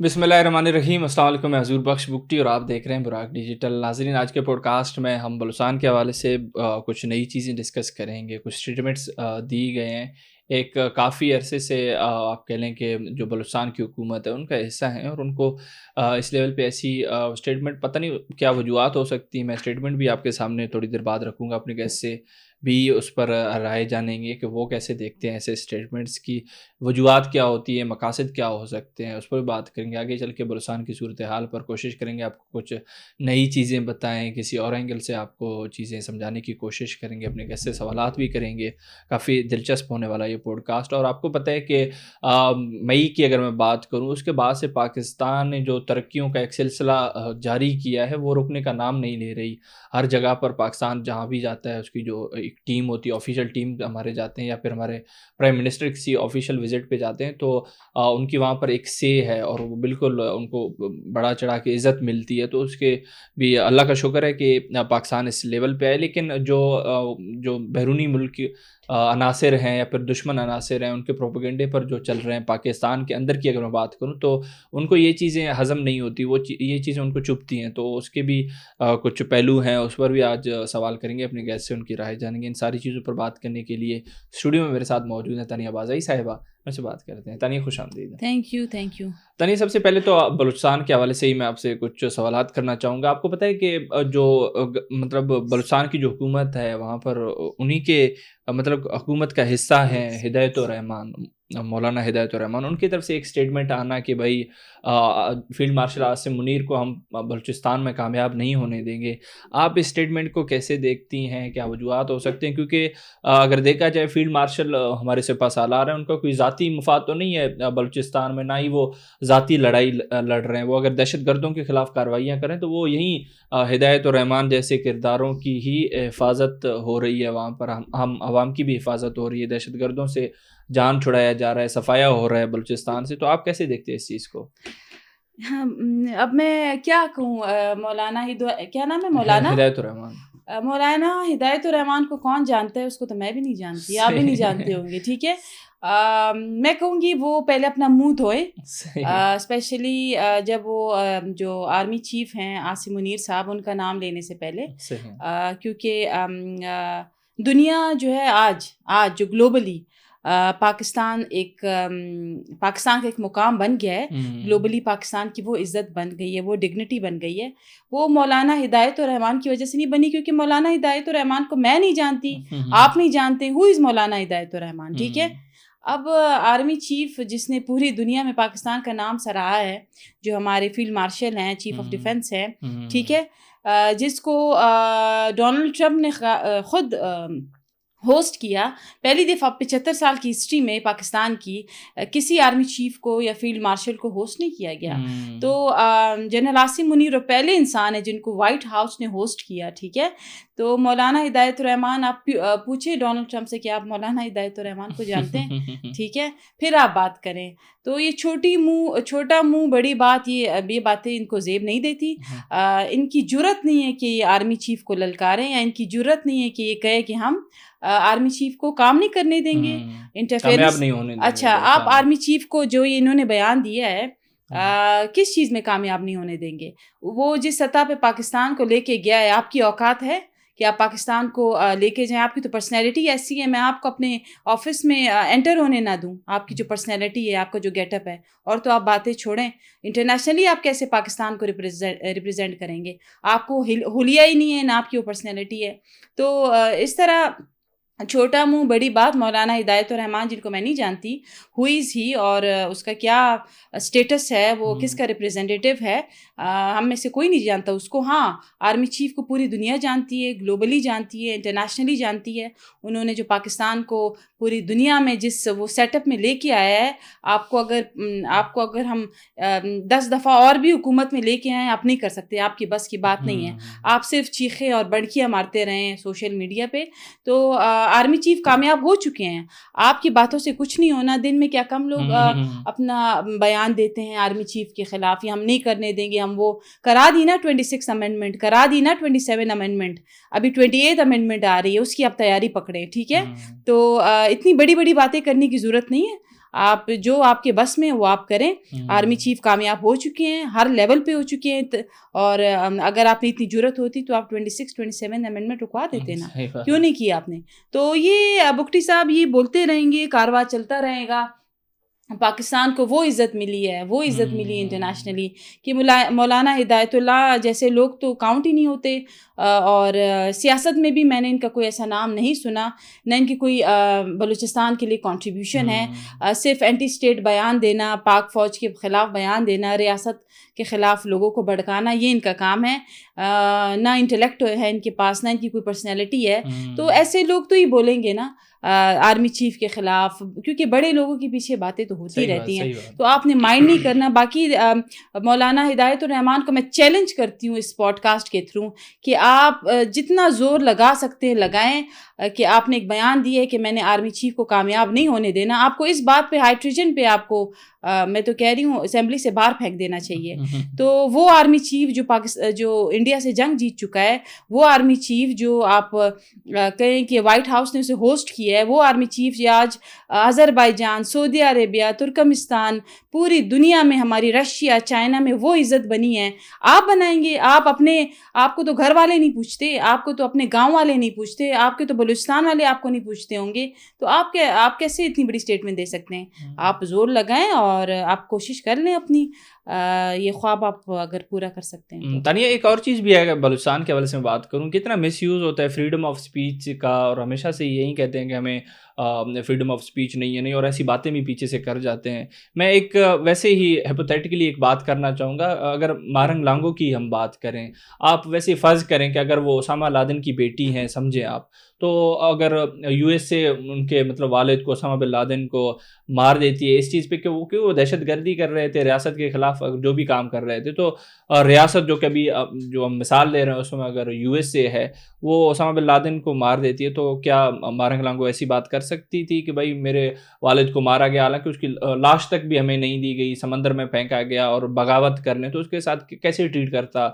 بسم اللہ الرحمن الرحیم، السلام علیکم، میں حضور بخش بگٹی اور آپ دیکھ رہے ہیں براق ڈیجیٹل۔ ناظرین، آج کے پوڈ کاسٹ میں ہم بلوچستان کے حوالے سے کچھ نئی چیزیں ڈسکس کریں گے۔ کچھ اسٹیٹمنٹس دی گئے ہیں، ایک کافی عرصے سے آپ کہہ لیں کہ جو بلوچستان کی حکومت ہے ان کا حصہ ہیں، اور ان کو اس لیول پہ ایسی اسٹیٹمنٹ پتہ نہیں کیا وجوہات ہو سکتی ہیں۔ میں اسٹیٹمنٹ بھی آپ کے سامنے تھوڑی دیر بعد رکھوں گا، اپنے گیسٹ سے بھی اس پر رائے جانیں گے کہ وہ کیسے دیکھتے ہیں ایسے اسٹیٹمنٹس کی وجوہات کیا ہوتی ہے، مقاصد کیا ہو سکتے ہیں، اس پر بھی بات کریں گے۔ آگے چل کے بلوچستان کی صورتحال پر کوشش کریں گے آپ کو کچھ نئی چیزیں بتائیں، کسی اور اینگل سے آپ کو چیزیں سمجھانے کی کوشش کریں گے، اپنے کیسے سوالات بھی کریں گے۔ کافی دلچسپ ہونے والا یہ پوڈ کاسٹ۔ اور آپ کو پتہ ہے کہ مئی کی اگر میں بات کروں، اس کے بعد سے پاکستان نے جو ترقیوں کا ایک سلسلہ جاری کیا ہے وہ رکنے کا نام نہیں لے رہی۔ ہر جگہ پر پاکستان جہاں بھی جاتا ہے، اس کی جو ایک ٹیم ہوتی ہے، آفیشیل ٹیم ہمارے جاتے ہیں، یا پھر ہمارے پرائم منسٹر کسی آفیشیل وزٹ پہ جاتے ہیں، تو ان کی وہاں پر ایک سے ہے، اور وہ بالکل ان کو بڑا چڑھا کے عزت ملتی ہے۔ تو اس کے بھی اللہ کا شکر ہے کہ پاکستان اس لیول پہ ہے۔ لیکن جو بیرونی ملک عناصر ہیں یا پھر دشمن عناصر ہیں، ان کے پروپیگنڈے پر جو چل رہے ہیں، پاکستان کے اندر کی اگر میں بات کروں تو ان کو یہ چیزیں ہضم نہیں ہوتی، یہ چیزیں ان کو چبھتی ہیں۔ تو اس کے بھی کچھ پہلو ہیں، اس پر بھی آج سوال کریں گے، اپنے گیسٹ سے ان کی رائے جانیں گے۔ ان ساری چیزوں پر بات کرنے کے لیے اسٹوڈیو میں میرے ساتھ موجود ہیں تانیہ بازائی صاحبہ، ان سے بات کرتے ہیں۔ تانیہ، خوش آمدید۔ Thank you. تانیہ، سب سے پہلے تو بلوچستان کے حوالے سے ہی میں آپ سے کچھ سوالات کرنا چاہوں گا۔ آپ کو پتہ ہے کہ جو مطلب بلوچستان کی جو حکومت ہے وہاں پر انہی کے مطلب حکومت کا حصہ ہیں ہدایت الرحمان، مولانا ہدایت الرحمان، ان کی طرف سے ایک سٹیٹمنٹ آنا کہ بھائی فیلڈ مارشل عاصم منیر کو ہم بلوچستان میں کامیاب نہیں ہونے دیں گے۔ آپ اس سٹیٹمنٹ کو کیسے دیکھتی ہیں؟ کیا وجوہات ہو سکتے ہیں؟ کیونکہ اگر دیکھا جائے فیلڈ مارشل ہمارے سپہ سالار ہیں، ان کا کوئی ذاتی مفاد تو نہیں ہے بلوچستان میں، نہ ہی وہ ذاتی لڑائی لڑ رہے ہیں۔ وہ اگر دہشت گردوں کے خلاف کارروائیاں کریں تو وہ یہیں ہدایت الرحمان جیسے کرداروں کی ہی حفاظت ہو رہی ہے، وہاں پر ہم عوام کی بھی حفاظت ہو رہی ہے، دہشت گردوں سے جان چھڑایا جا رہا ہے، صفایا ہو رہا ہے بلوچستان سے۔ تو آپ کیسے دیکھتے ہیں اس چیز کو؟ ہاں، اب میں کیا کہوں، مولانا کیا نام ہے؟ مولانا ہدایت الرحمان۔ مولانا ہدایت الرحمان کو کون جانتا ہے؟ اس کو تو میں بھی نہیں جانتی، آپ بھی نہیں جانتے ہوں گے، ٹھیک ہے۔ میں کہوں گی وہ پہلے اپنا منہ دھوئے، اسپیشلی جب وہ جو آرمی چیف ہیں عاصم منیر صاحب، ان کا نام لینے سے پہلے، کیونکہ دنیا جو ہے آج جو گلوبلی پاکستان کا ایک مقام بن گیا ہے، گلوبلی پاکستان کی وہ عزت بن گئی ہے، وہ ڈگنیٹی بن گئی ہے، وہ مولانا ہدایت الرحمان کی وجہ سے نہیں بنی، کیونکہ مولانا ہدایت الرحمان کو میں نہیں جانتی، آپ نہیں جانتے ہو از مولانا ہدایت الرحمان، ٹھیک ہے۔ اب آرمی چیف جس نے پوری دنیا میں پاکستان کا نام سراہا ہے، جو ہمارے فیلڈ مارشل ہیں، چیف آف ڈیفنس ہیں، ٹھیک ہے، جس کو ڈونلڈ ٹرمپ نے خود ہوسٹ کیا، پہلی دفعہ 75 سال کی ہسٹری میں پاکستان کی کسی آرمی چیف کو یا فیلڈ مارشل کو ہوسٹ نہیں کیا گیا۔ تو جنرل عاصم منیر وہ پہلے انسان ہیں جن کو وائٹ ہاؤس نے ہوسٹ کیا، ٹھیک ہے۔ تو مولانا ہدایت الرحمان، آپ پوچھیں ڈونلڈ ٹرمپ سے کہ آپ مولانا ہدایت الرحمان کو جانتے ہیں، ٹھیک ہے، پھر آپ بات کریں۔ تو یہ چھوٹا منہ بڑی بات، یہ باتیں ان کو زیب نہیں دیتی۔ ان کی جرت نہیں ہے کہ یہ آرمی چیف کو للکاریں، یا ان کی جرت نہیں ہے کہ یہ کہے کہ ہم آرمی چیف کو کام نہیں کرنے دیں گے، انٹرفیئرنس نہیں ہونے دیں گے۔ اچھا، آپ آرمی چیف کو جو یہ انہوں نے بیان دیا ہے، کس چیز میں کامیاب نہیں ہونے دیں گے؟ وہ جس سطح پہ پاکستان کو لے کے گیا ہے، آپ کی اوقات ہے کہ آپ پاکستان کو لے کے جائیں؟ آپ کی تو پرسنالٹی ایسی ہے، میں آپ کو اپنے آفس میں انٹر ہونے نہ دوں، آپ کی جو پرسنالٹی ہے، آپ کا جو گیٹ اپ ہے، اور تو آپ باتیں چھوڑیں، انٹرنیشنلی آپ کیسے پاکستان کو ریپرزینٹ کریں گے؟ آپ کو حلیہ ہی نہیں ہے، نہ آپ کی وہ پرسنالٹی ہے۔ تو اس طرح چھوٹا منہ بڑی بات، مولانا ہدایت الرحمان جن کو میں نہیں جانتی، ہو از ہی، اور اس کا کیا اسٹیٹس ہے، وہ کس کا ریپرزینٹیو ہے، ہم میں سے کوئی نہیں جانتا اس کو۔ ہاں، آرمی چیف کو پوری دنیا جانتی ہے، گلوبلی جانتی ہے، انٹرنیشنلی جانتی ہے۔ انہوں نے جو پاکستان کو پوری دنیا میں جس وہ سیٹ اپ میں لے کے آیا ہے، آپ کو اگر ہم 10 دفعہ اور بھی حکومت میں لے کے آئیں، آپ نہیں کر سکتے، آپ کی بس کی بات نہیں ہے۔ آپ صرف چیخیں اور بڑکیاں مارتے رہیں سوشل میڈیا پہ۔ تو آرمی چیف کامیاب ہو چکے ہیں، آپ کی باتوں سے کچھ نہیں ہونا۔ دن میں کیا کم لوگ اپنا بیان دیتے ہیں آرمی چیف کے خلاف، یہ ہم نہیں کرنے دیں گے، ہم وہ کرا دی نا 26 امینڈمنٹ، کرا دی نا 27 امینڈمنٹ، ابھی 28 امینڈمنٹ آ رہی ہے، اس کی آپ تیاری پکڑیں، ٹھیک ہے۔ تو اتنی بڑی باتیں کرنے کی ضرورت نہیں ہے۔ آپ جو آپ کے بس میں وہ آپ کریں. آرمی چیف کامیاب ہو چکے ہیں, ہر لیول پہ ہو چکے ہیں, اور اگر آپ نے اتنی ضرورت ہوتی تو آپ 26 27 امینڈمنٹ رکوا دیتے نا, کیوں نہیں کیا آپ نے؟ تو یہ بگٹی صاحب یہ بولتے رہیں گے, کارواں چلتا رہے گا. پاکستان کو وہ عزت ملی ہے, وہ عزت ملی انٹرنیشنلی کہ مولانا ہدایت اللہ جیسے لوگ تو کاؤنٹ ہی نہیں ہوتے. اور سیاست میں بھی میں نے ان کا کوئی ایسا نام نہیں سنا, نہ ان کی کوئی بلوچستان کے لیے کنٹریبیوشن ہے. صرف اینٹی اسٹیٹ بیان دینا, پاک فوج کے خلاف بیان دینا, ریاست کے خلاف لوگوں کو بھڑکانا, یہ ان کا کام ہے. نہ انٹلیکٹ ہے ان کے پاس, نہ ان کی کوئی پرسنالٹی ہے. تو ایسے لوگ تو ہی بولیں گے نا آرمی چیف کے خلاف, کیونکہ بڑے لوگوں کے پیچھے باتیں تو ہوتی رہتی ہیں. تو آپ نے مائنڈ نہیں کرنا. باقی مولانا ہدایت الرحمان کو میں چیلنج کرتی ہوں اس پوڈ کاسٹ کے تھرو کہ آپ جتنا زور لگا سکتے ہیں لگائیں, کہ آپ نے ایک بیان دیا ہے کہ میں نے آرمی چیف کو کامیاب نہیں ہونے دینا. آپ کو اس بات پہ ہائیڈروجن پہ آپ کو میں تو کہہ رہی ہوں اسمبلی سے باہر پھینک دینا چاہیے. تو وہ آرمی چیف جو انڈیا سے جنگ جیت چکا ہے, وہ آرمی چیف جو آپ کہیں کہ وائٹ ہاؤس نے اسے ہوسٹ کیا ہے, وہ آرمی چیف جو آج آذربائیجان, سعودی عربیہ, ترکمستان, پوری دنیا میں ہماری رشیا, چائنا میں وہ عزت بنی ہے, آپ بنائیں گے. آپ کو تو گھر والے نہیں پوچھتے, آپ کو تو اپنے گاؤں والے نہیں پوچھتے, آپ کے تو بلوچستان والے آپ کو نہیں پوچھتے ہوں گے. تو آپ کیسے اتنی بڑی اسٹیٹمنٹ دے سکتے ہیں؟ آپ زور لگائیں اور آپ کوشش کر لیں اپنی یہ خواب آپ اگر پورا کر سکتے ہیں. تانیہ ایک اور چیز بھی ہے, بلوچستان کے حوالے سے میں بات کروں, کتنا مس یوز ہوتا ہے فریڈم آف اسپیچ کا, اور ہمیشہ سے یہی کہتے ہیں کہ ہمیں فریڈم آف اسپیچ نہیں, اور ایسی باتیں بھی پیچھے سے کر جاتے ہیں. میں ایک ویسے ہی ہیپوتھیٹیکلی ایک بات کرنا چاہوں گا. اگر مارنگ لانگو کی ہم بات کریں, آپ ویسے فرض کریں کہ اگر وہ اسامہ لادن کی بیٹی ہیں, سمجھیں آپ, تو اگر یو ایس سے ان کے مطلب والد کو, اسامہ بن لادن کو مار دیتی ہے اس چیز پہ کہ وہ دہشت گردی کر رہے تھے, ریاست کے خلاف جو بھی کام کر رہے تھے, تو ریاست جو کبھی جو ہم مثال لے رہے ہیں اس میں اگر یو ایس سے ہے وہ اسامہ بن لادن کو مار دیتی ہے, تو کیا مارنگ لانگو ایسی بات کر سکتی تھی کہ بھائی میرے والد کو مارا گیا, حالانکہ اس کی لاش تک بھی ہمیں نہیں دی گئی, سمندر میں پھینکا گیا اور بغاوت کرنے, تو اس کے ساتھ کیسے ٹریٹ کرتا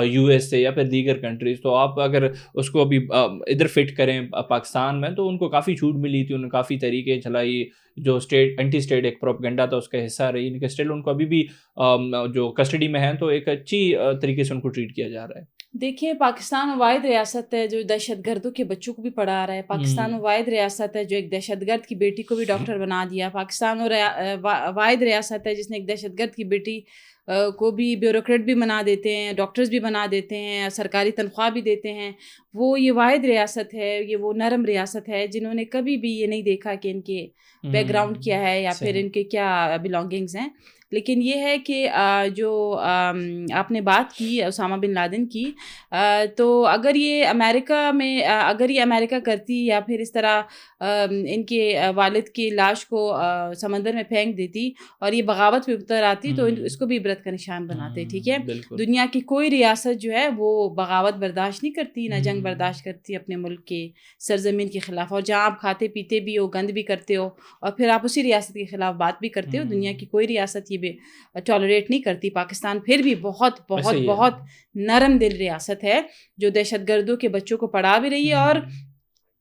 یو ایس سے یا پھر دیگر کنٹریز؟ تو آپ اگر اس کو ابھی ادھر فٹ کریں پاکستان میں, تو ان کو کافی چھوٹ ملی تھی, انہوں نے کافی طریقے چلائی, جو اسٹیٹ اینٹی اسٹیٹ ایک پروپیگنڈا تھا اس کا حصہ رہی, لیکن اسٹل ان کو ابھی بھی جو کسٹڈی میں ہیں تو ایک اچھی طریقے سے ان کو ٹریٹ کیا جا رہا ہے. دیکھیں, پاکستان واحد ریاست ہے جو دہشت گردوں کے بچوں کو بھی پڑھا رہا ہے. پاکستان واحد ریاست ہے جو ایک دہشت گرد کی بیٹی کو بھی ڈاکٹر بنا دیا. پاکستان واحد ریاست ہے جس نے ایک دہشت گرد کی بیٹی کو بھی بیوروکریٹ بھی بنا دیتے ہیں, ڈاکٹرز بھی بنا دیتے ہیں, سرکاری تنخواہ بھی دیتے ہیں. یہ واحد ریاست ہے, یہ وہ نرم ریاست ہے جنہوں نے کبھی بھی یہ نہیں دیکھا کہ ان کے بیک گراؤنڈ کیا ہے یا پھر ان کے کیا بلانگنگز ہیں. لیکن یہ ہے کہ جو آپ نے بات کی اسامہ بن لادن کی, تو اگر یہ امریکہ کرتی یا پھر اس طرح ان کے والد کی لاش کو سمندر میں پھینک دیتی اور یہ بغاوت پہ اتر آتی, تو اس کو بھی عبرت کا نشان بناتے. ٹھیک ہے, دنیا کی کوئی ریاست جو ہے وہ بغاوت برداشت نہیں کرتی, نہ جنگ برداشت کرتی اپنے ملک کے سرزمین کے خلاف. اور جہاں آپ کھاتے پیتے بھی ہو, گند بھی کرتے ہو, اور پھر آپ اسی ریاست کے خلاف بات بھی کرتے ہو, دنیا کی کوئی ریاست یہ بھی ٹالریٹ نہیں کرتی. پاکستان پھر بھی بہت بہت بہت نرم دل ریاست ہے جو دہشت گردوں کے بچوں کو پڑھا بھی رہی ہے,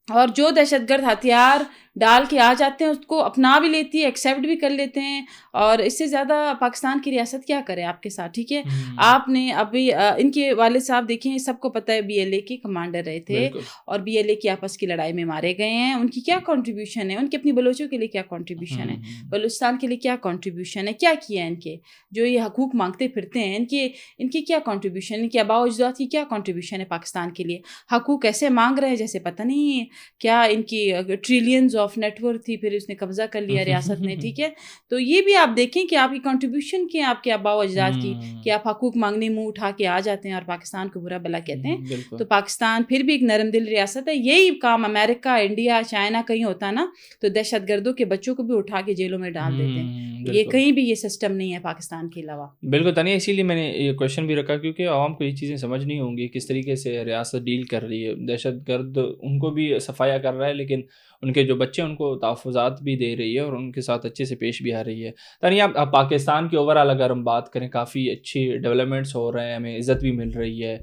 اور جو دہشت گرد ہتھیار ڈال کے آ جاتے ہیں اس کو اپنا بھی لیتی ہے, ایکسیپٹ بھی کر لیتے ہیں. اور اس سے زیادہ پاکستان کی ریاست کیا کرے آپ کے ساتھ؟ ٹھیک ہے, آپ نے ابھی ان کے والد صاحب دیکھیں, سب کو پتہ ہے بی ایل اے کے کمانڈر رہے تھے, اور بی ایل اے کی آپس کی لڑائی میں مارے گئے ہیں. ان کی کیا کنٹریبیوشن ہے, ان کے اپنی بلوچوں کے لیے کیا کنٹریبیوشن ہے, بلوچستان کے لیے کیا کنٹریبیوشن ہے, کیا کیا ہے ان کے جو یہ حقوق مانگتے پھرتے ہیں, ان کی کیا کنٹریبیوشن, ان کے آباء و اجداد کی کیا کنٹریبیوشن ہے پاکستان کے لیے؟ حقوق ایسے مانگ رہے ہیں جیسے پتہ نہیں کیا ان کی ٹریلینز آف نیٹ ورتھ تھی, پھر اس نے قبضہ کر لیا ریاست نے. ٹھیک ہے, تو یہ بھی آپ دیکھیں کہ آپ کی کنٹریبیوشن کیا, آپ کے آباء و اجداد کی, کہ آپ حقوق مانگنے منہ اٹھا کے آ جاتے ہیں اور پاکستان کو برا بلا کہتے ہیں. تو پاکستان پھر بھی ایک نرم دل ریاست ہے. یہی کام امریکہ, انڈیا, چائنا کہیں ہوتا نا, تو دہشت گردوں کے بچوں کو بھی اٹھا کے جیلوں میں ڈال دیتے ہیں. یہ کہیں بھی یہ سسٹم نہیں ہے پاکستان کے علاوہ. بالکل تانیہ, اسی لیے میں نے یہ کویشچن بھی رکھا کیونکہ عوام کو یہ چیزیں سمجھ نہیں ہوں گی کس طریقے سے ریاست ڈیل کر رہی ہے. دہشت گرد ان کو بھی صفایا کر رہا ہے, لیکن ان کے جو بچے ان کو تحفظات بھی دے رہی ہے اور ان کے ساتھ اچھے سے پیش بھی آ رہی ہے. تانیہ, پاکستان کی اوور آل اگر ہم بات کریں, کافی اچھی ڈیولپمنٹس ہو رہے ہیں, ہمیں عزت بھی مل رہی ہے,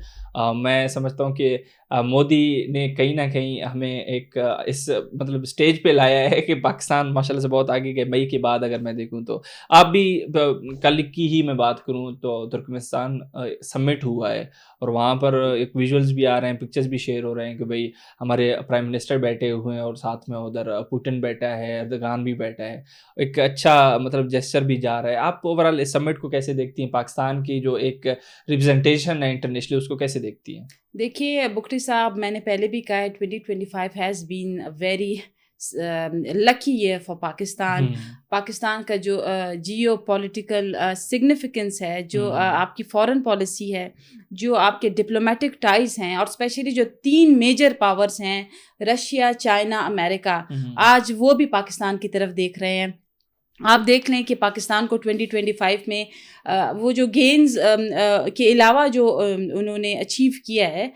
میں سمجھتا ہوں کہ مودی نے کہیں نہ کہیں ہمیں ایک اس مطلب اسٹیج پہ لایا ہے کہ پاکستان ماشاء اللہ سے بہت آگے گئے. مئی کے بعد اگر میں دیکھوں تو آپ بھی کل کی ہی میں بات کروں تو ترکمنستان سمٹ ہوا ہے اور وہاں پر ایک ویژولز بھی آ رہے ہیں, پکچرز بھی شیئر ہو رہے ہیں کہ بھائی ہمارے پرائم منسٹر بیٹھے ہوئے ہیں اور ساتھ میں ادھر پوٹن بیٹھا ہے, اردگان بھی بیٹھا ہے, ایک اچھا مطلب جیسچر بھی جا رہا ہے. آپ اوور آل اس سمٹ کو کیسے دیکھتی ہیں؟ پاکستان کی جو ایک ریپرزنٹیشن ہے انٹرنیشنلی اس کو کیسے دیکھتی ہیں؟ دیکھیے بکٹی صاحب, میں نے پہلے بھی کہا ہے 2025 has been very lucky year for Pakistan. Pakistan کا جو جیو پولیٹیکل سگنیفیکنس ہے, جو آپ کی فارن پالیسی ہے, جو آپ کے ڈپلومیٹک ٹائز ہیں, اور اسپیشلی جو 3 میجر پاورز ہیں رشیا, چائنا, امریکہ, آج وہ بھی پاکستان کی طرف دیکھ رہے ہیں. آپ دیکھ لیں کہ پاکستان کو 2025 میں وہ جو گینز کے علاوہ جو انہوں نے اچیو کیا ہے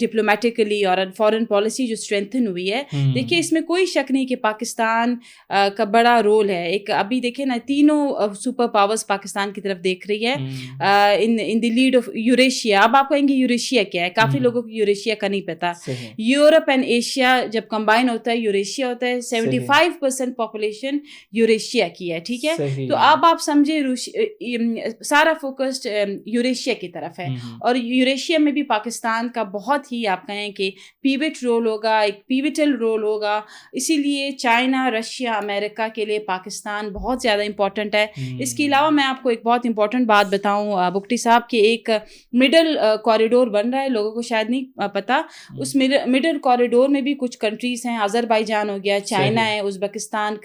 ڈپلومیٹکلی اور فارن پالیسی جو اسٹرینتھن ہوئی ہے, دیکھیے اس میں کوئی شک نہیں کہ پاکستان کا بڑا رول ہے. ایک ابھی دیکھیں نا, تینوں سپر پاورز پاکستان کی طرف دیکھ رہی ہے ان دی لیڈ آف یوریشیا. اب آپ کہیں گے یوریشیا کیا ہے؟ کافی لوگوں کو یوریشیا کا نہیں پتا. یورپ اینڈ ایشیا جب کمبائن ہوتا ہے یوریشیا ہوتا ہے. 75% پاپولیشن یوریشیا کی ہے, ٹھیک ہے. تو اب آپ سمجھے سارا فوکسڈ یوریشیا کی طرف ہے, اور یوریشیا میں بھی پاکستان کا بہت ہی آپ کہیں کہ پیوٹ رول ہوگا, ایک پیوٹل رول ہوگا. اسی لیے چائنا, رشیا, امریکہ کے لیے پاکستان بہت زیادہ امپورٹنٹ ہے. اس کے علاوہ میں آپ کو ایک بہت امپورٹنٹ بات بتاؤں بکٹی صاحب, کہ ایک مڈل کوریڈور بن رہا ہے, لوگوں کو شاید نہیں پتا. اس مڈل کوریڈور میں بھی کچھ کنٹریز ہیں, آذربائیجان ہو گیا, چائنا ہے, ازبکستان,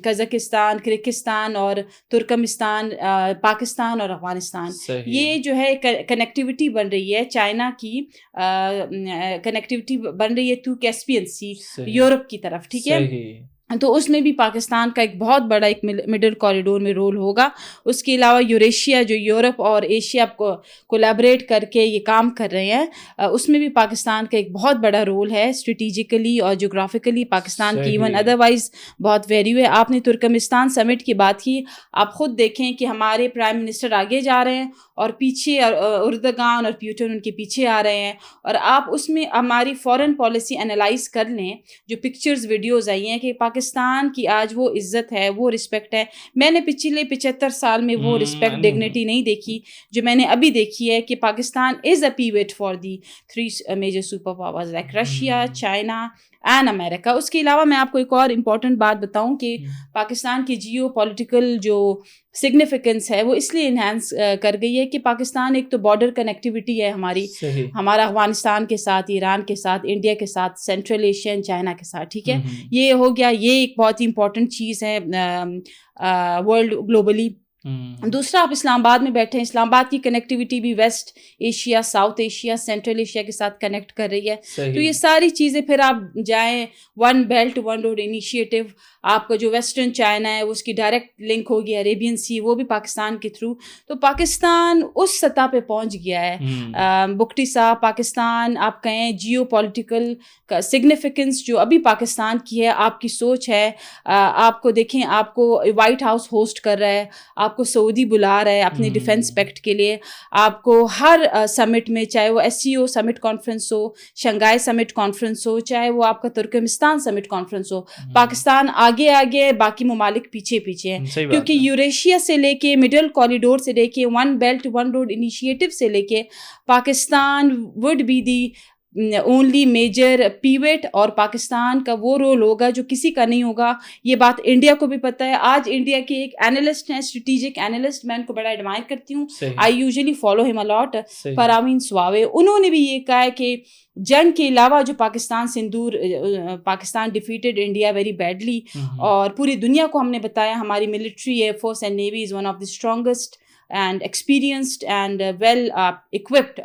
قزاقستان, کرغزستان اور ترکمستان, پاکستان اور افغانستان. یہ جو ہے کنیکٹیوٹی بن رہی ہے, چائنا کی کنیکٹیوٹی بن رہی ہے ٹو کیسپین سی, یورپ کی طرف, ٹھیک ہے. تو اس میں بھی پاکستان کا ایک بہت بڑا ایک مڈل کوریڈور میں رول ہوگا. اس کے علاوہ یوریشیا جو یورپ اور ایشیا کو کولیبریٹ کر کے یہ کام کر رہے ہیں, اس میں بھی پاکستان کا ایک بہت بڑا رول ہے اسٹریٹیجیکلی اور جغرافیکلی. پاکستان کی ایون ادروائز بہت ویلیو ہے. آپ نے ترکمستان سمٹ کی بات کی, آپ خود دیکھیں کہ ہمارے پرائم منسٹر آگے جا رہے ہیں اور پیچھے اردگان اور پیوٹن ان کے پیچھے آ رہے ہیں. اور آپ اس میں ہماری فارن پالیسی انالائز کر لیں, جو پکچرز ویڈیوز آئی ہیں کہ پاکستان کی آج وہ عزت ہے, وہ رسپیکٹ ہے. میں نے پچھلے 75 سال میں وہ رسپیکٹ ڈگنیٹی نہیں دیکھی جو میں نے ابھی دیکھی ہے, کہ Pakistan is a pivot for the 3 major super powers like Russia, China and America. اس کے علاوہ میں آپ کو ایک اور امپورٹنٹ بات بتاؤں کہ پاکستان کی جیو پولیٹیکل جو سگنیفیکنس ہے وہ اس لیے انہینس کر گئی ہے کہ پاکستان ایک تو بارڈر کنیکٹیوٹی ہے ہماری, ہمارا افغانستان کے ساتھ, ایران کے ساتھ, انڈیا کے ساتھ, سینٹرل ایشین, چائنا کے ساتھ, ٹھیک ہے. یہ ہو گیا, یہ ایک بہت ہی امپورٹنٹ چیز ہے ورلڈ گلوبلی. دوسرا, آپ اسلام آباد میں بیٹھے ہیں, اسلام آباد کی کنیکٹیوٹی بھی west Asia, south Asia, central Asia کے ساتھ کنیکٹ کر رہی ہے. تو یہ ساری چیزیں, پھر آپ جائیں one belt one road initiative, آپ کا جو ویسٹرن چائنا ہے اس کی ڈائریکٹ لنک ہوگی عریبین سی, وہ بھی پاکستان کے تھرو. تو پاکستان اس سطح پہ پہنچ گیا ہے بکٹی صاحب. پاکستان آپ کہیں جیو پولیٹیکل کا سگنیفیکنس جو ابھی پاکستان کی ہے, آپ کی سوچ ہے, آپ کو دیکھیں, آپ کو وائٹ ہاؤس ہوسٹ کر رہا ہے, آپ کو سعودی بلا رہا ہے اپنی ڈیفینس پیکٹ کے لیے, آپ کو ہر سمٹ میں, چاہے وہ SCO سمٹ کانفرنس ہو, شنگھائی سمٹ کانفرنس ہو, چاہے وہ آپ کا ترکمستان سمٹ کانفرنس ہو, پاکستان آگے, باقی ممالک پیچھے ہیں. کیونکہ یوریشیا سے لے کے مڈل کوریڈور سے لے کے one belt one road initiative سے لے کے Pakistan would be the only major pivot, اور پاکستان کا وہ رول ہوگا جو کسی کا نہیں ہوگا. یہ بات انڈیا کو بھی پتہ ہے. آج انڈیا کے ایک اینالسٹ ہیں, اسٹریٹجک اینالسٹ, میں ان کو بڑا ایڈمائر کرتی ہوں, آئی یوزلی فالو ہم الاٹ, پراوین سواوے. انہوں نے بھی یہ کہا ہے کہ جنگ کے علاوہ جو Pakistan defeated India very badly, اور پوری دنیا کو ہم نے بتایا ہماری military, air force and navy is one of the strongest and experienced and well equipped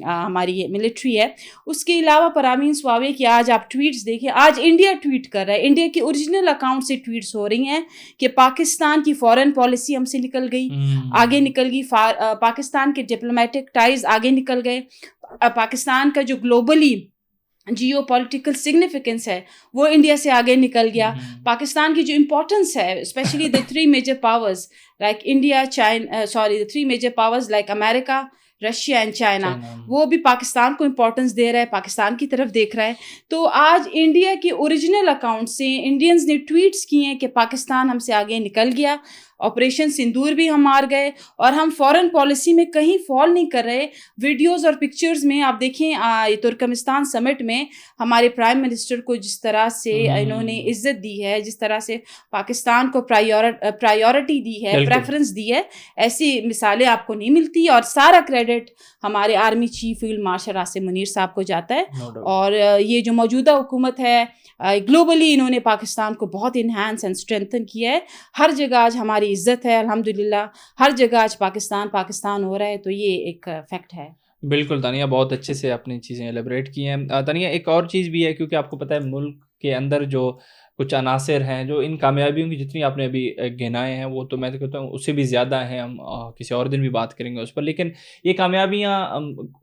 ہماری ملٹری ہے. اس کے علاوہ پرامین سواوے کی آج آپ ٹویٹس دیکھیں, آج انڈیا ٹویٹ کر رہا ہے, انڈیا کی اوریجنل اکاؤنٹ سے ٹویٹس ہو رہی ہیں کہ پاکستان کی فارن پالیسی ہم سے نکل گئی, آگے نکل گئی, پاکستان کے ڈپلومیٹک ٹائز آگے نکل گئے, پاکستان کا جو گلوبلی جیو پولیٹیکل سگنیفیکنس ہے وہ انڈیا سے آگے نکل گیا. پاکستان کی جو امپورٹنس ہے, especially the 3 major powers like India, China, the 3 major powers like America, Russia and China, وہ بھی پاکستان کو امپورٹنس دے رہا ہے, پاکستان کی طرف دیکھ رہا ہے. تو آج انڈیا کے اوریجنل اکاؤنٹ سے انڈینز نے ٹویٹس کیے ہیں کہ پاکستان ہم سے آگے نکل گیا, آپریشن سندور بھی ہم مار گئے, اور ہم فورن پالیسی میں کہیں فال نہیں کر رہے. ویڈیوز اور پکچرز میں آپ دیکھیں ترکمستان سمٹ میں ہمارے پرائم منسٹر کو جس طرح سے انہوں نے عزت دی ہے, جس طرح سے پاکستان کو پرائیورٹی دی ہے, پریفرنس دی ہے, ایسی مثالیں آپ کو نہیں ملتی. اور سارا کریڈٹ ہمارے army chief field marshal Asim Munir صاحب کو جاتا ہے. اور یہ جو موجودہ حکومت ہے گلوبلی انہوں نے پاکستان کو بہت انہینس اینڈ اسٹرینتھن کیا ہے. ہر جگہ آج ہماری عزت ہے الحمدللہ, ہر جگہ آج پاکستان ہو رہا ہے. تو یہ ایک فیکٹ ہے. بالکل تانیہ, بہت اچھے سے آپ نے چیزیں ایلیبریٹ کی ہیں. تانیہ ایک اور چیز بھی ہے, کیونکہ آپ کو پتہ ہے ملک کے اندر جو کچھ عناصر ہیں جو ان کامیابیوں کی جتنی آپ نے ابھی گنائے ہیں وہ تو میں تو کہتا ہوں اس سے بھی زیادہ ہیں, ہم کسی اور دن بھی بات کریں گے اس پر. لیکن یہ کامیابیاں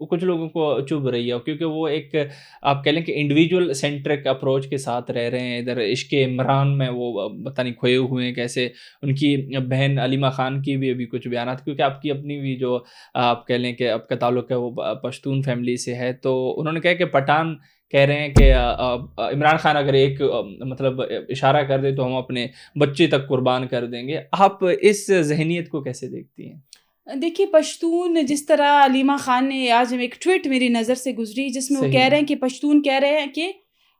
کچھ لوگوں کو چبھ رہی ہے, کیونکہ وہ ایک آپ کہہ لیں کہ انڈیویجول سینٹرک اپروچ کے ساتھ رہ رہے ہیں. ادھر عشق عمران میں وہ پتہ نہیں کھوئے ہوئے ہیں کیسے. ان کی بہن علیمہ خان کی بھی ابھی کچھ بیانات, کیونکہ آپ کی اپنی بھی جو آپ کہہ لیں کہ آپ کا تعلق ہے وہ پشتون فیملی سے ہے, تو انہوں نے کہا کہ پٹھان کہہ رہے ہیں کہ عمران خان اگر ایک مطلب اشارہ کر دے تو ہم اپنے بچے تک قربان کر دیں گے. آپ اس ذہنیت کو کیسے دیکھتی ہیں؟ دیکھیے پشتون جس طرح علیمہ خان نے آج ایک ٹویٹ میری نظر سے گزری جس میں وہ کہہ رہے ہیں کہ پشتون کہہ رہے ہیں کہ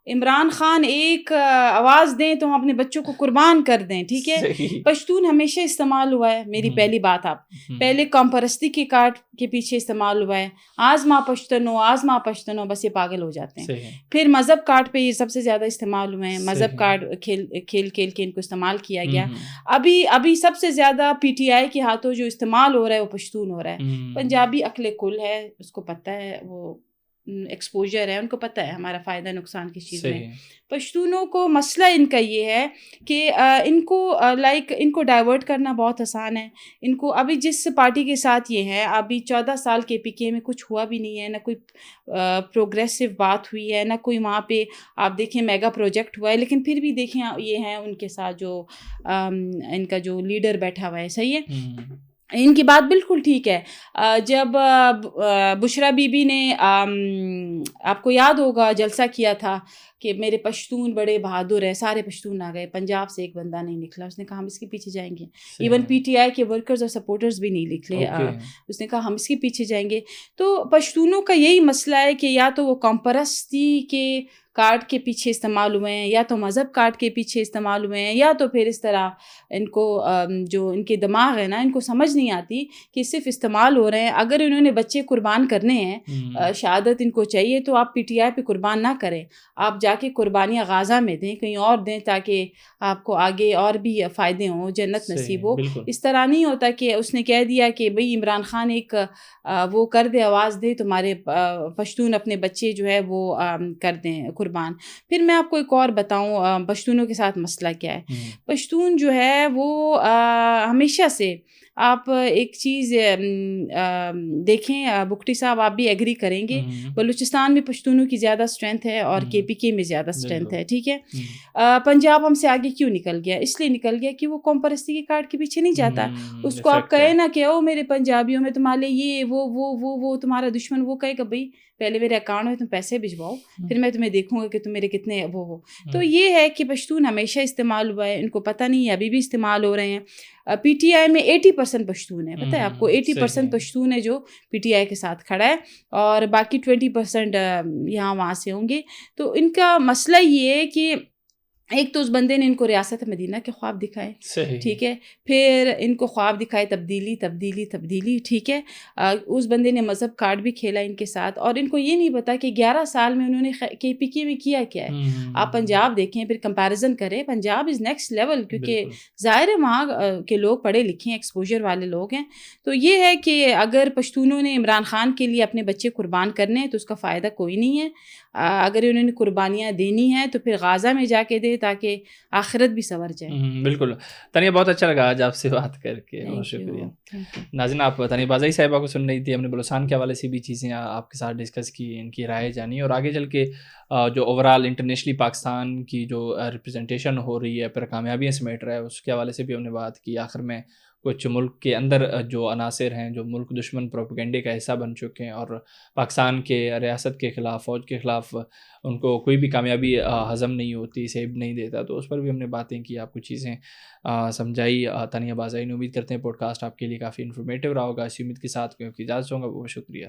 عمران خان ایک آواز دیں تو ہم اپنے بچوں کو قربان کر دیں. ٹھیک ہے, پشتون ہمیشہ استعمال ہوا ہے. میری پہلی بات, آپ پہلے قوم پرستی کے کارڈ کے پیچھے استعمال ہوا ہے, آز ماں پشتنو, بس یہ پاگل ہو جاتے ہیں. پھر مذہب کارڈ پہ یہ سب سے زیادہ استعمال ہوئے ہیں, مذہب کارڈ کھیل کے ان کو استعمال کیا گیا. ابھی سب سے زیادہ پی ٹی آئی کے ہاتھوں جو استعمال ہو رہا ہے وہ پشتون ہو رہا ہے. پنجابی عقل کل ہے, اس کو پتہ ہے, وہ ایکسپوجر ہے, ان کو پتہ ہے ہمارا فائدہ نقصان کس چیز میں. پشتونوں کو مسئلہ ان کا یہ ہے کہ ان کو ڈائیورٹ کرنا بہت آسان ہے. ان کو ابھی جس پارٹی کے ساتھ یہ ہے, ابھی 14 سال کے پی کے میں کچھ ہوا بھی نہیں ہے, نہ کوئی پروگریسو بات ہوئی ہے, نہ کوئی وہاں پہ آپ دیکھیں میگا پروجیکٹ ہوا ہے. لیکن پھر بھی دیکھیں یہ ہیں ان کے ساتھ جو ان کا جو لیڈر بیٹھا ہوا ہے, صحیح ہے, ان کی بات بالکل ٹھیک ہے. جب بشرا بی بی نے آپ کو یاد ہوگا جلسہ کیا تھا کہ میرے پشتون بڑے بہادر ہیں, سارے پشتون آ گئے, پنجاب سے ایک بندہ نہیں نکلا. اس نے کہا ہم اس کے پیچھے جائیں گے. ایون پی ٹی آئی کے ورکرز اور سپورٹرز بھی نہیں نکلے. اس نے کہا ہم اس کے پیچھے جائیں گے. تو پشتونوں کا یہی مسئلہ ہے کہ یا تو وہ قوم پرستی کے کارڈ کے پیچھے استعمال ہوئے ہیں, یا تو مذہب کارڈ کے پیچھے استعمال ہوئے ہیں, یا تو پھر اس طرح ان کو جو ان کے دماغ ہے نا, ان کو سمجھ نہیں آتی کہ صرف استعمال ہو رہے ہیں. اگر انہوں نے بچے قربان کرنے ہیں, شہادت ان کو چاہیے, تو آپ پی ٹی آئی پہ قربان نہ کریں, آپ جا کے قربانیاں غازہ میں دیں, کہیں اور دیں, تاکہ آپ کو آگے اور بھی فائدے ہوں, جنت نصیب ہو. اس طرح نہیں ہوتا کہ اس نے کہہ دیا کہ بھئی عمران خان ایک وہ کر دے, آواز دے, تمہارے پشتون اپنے بچے جو ہے وہ کر دیں قربان. پھر میں آپ کو ایک اور بتاؤں پشتونوں کے ساتھ مسئلہ کیا ہے. پشتون جو ہے وہ ہمیشہ سے, آپ ایک چیز دیکھیں بکٹی صاحب, آپ بھی ایگری کریں گے, بلوچستان میں پشتونوں کی زیادہ اسٹرینتھ ہے اور کے پی کے میں زیادہ اسٹرینتھ ہے. ٹھیک ہے, پنجاب ہم سے آگے کیوں نکل گیا؟ اس لیے نکل گیا کہ وہ قوم پرستی کے کارڈ کے پیچھے نہیں جاتا. اس کو آپ کہیں نا کہ او میرے پنجابیوں میں تمہارے یہ وہ تمہارا دشمن, وہ کہے گا بھائی پہلے میرے اکاؤنٹ میں تم پیسے بھجواؤ, پھر میں تمہیں دیکھوں گا کہ تم میرے کتنے وہ ہو. تو یہ ہے کہ پشتون ہمیشہ استعمال ہوا ہے, ان کو پتہ نہیں ہے, ابھی بھی استعمال ہو رہے ہیں. پی ٹی آئی میں 80% پشتون ہے, پتہ ہے آپ کو, 80% پشتون ہے جو پی ٹی آئی کے ساتھ کھڑا ہے, اور باقی 20% یہاں وہاں سے ہوں گے. تو ان کا مسئلہ یہ ہے کہ ایک تو اس بندے نے ان کو ریاست مدینہ کے خواب دکھائے, ٹھیک ہے, پھر ان کو خواب دکھائے تبدیلی, ٹھیک ہے. اس بندے نے مذہب کارڈ بھی کھیلا ان کے ساتھ, اور ان کو یہ نہیں پتا کہ 11 سال میں انہوں نے کے پی کے میں کیا کیا ہے. آپ پنجاب دیکھیں, پھر کمپیریزن کریں, پنجاب از نیکسٹ لیول, کیونکہ ظاہر ہے وہاں کے لوگ پڑھے لکھے ہیں, ایکسپوجر والے لوگ ہیں. تو یہ ہے کہ اگر پشتونوں نے عمران خان کے لیے اپنے بچے قربان کرنے ہیں تو اس کا فائدہ کوئی نہیں ہے. اگر انہوں نے قربانیاں دینی ہیں تو پھر غازہ میں جا کے دے, تاکہ آخرت بھی سنور جائے. بالکل تانیہ, بہت اچھا لگا آج آپ سے بات کر کے, بہت شکریہ. ناظرین, آپ تانیہ بازائی صاحبہ کو سن رہی تھی, ہم نے بلوچستان کے حوالے سے بھی چیزیں آپ کے ساتھ ڈسکس کی, ان کی رائے جانی, اور آگے چل کے جو اوورال انٹرنیشنلی پاکستان کی جو ریپرزنٹیشن ہو رہی ہے, پھر کامیابیاں سمیٹ رہا ہے, اس کے حوالے سے بھی ہم نے بات کی. آخر میں کچھ ملک کے اندر جو عناصر ہیں جو ملک دشمن پروپیگنڈے کا حصہ بن چکے ہیں اور پاکستان کے ریاست کے خلاف فوج کے خلاف ان کو کوئی بھی کامیابی ہضم نہیں ہوتی، سیب نہیں دیتا، تو اس پر بھی ہم نے باتیں کی، آپ کو چیزیں سمجھائی، تانیہ بازائی نے. امید کرتے ہیں پوڈ کاسٹ آپ کے لیے کافی انفارمیٹیو رہا ہوگا. اسی امید کے ساتھ میں آپ کی اجازت چاہوں گا، بہت شکریہ.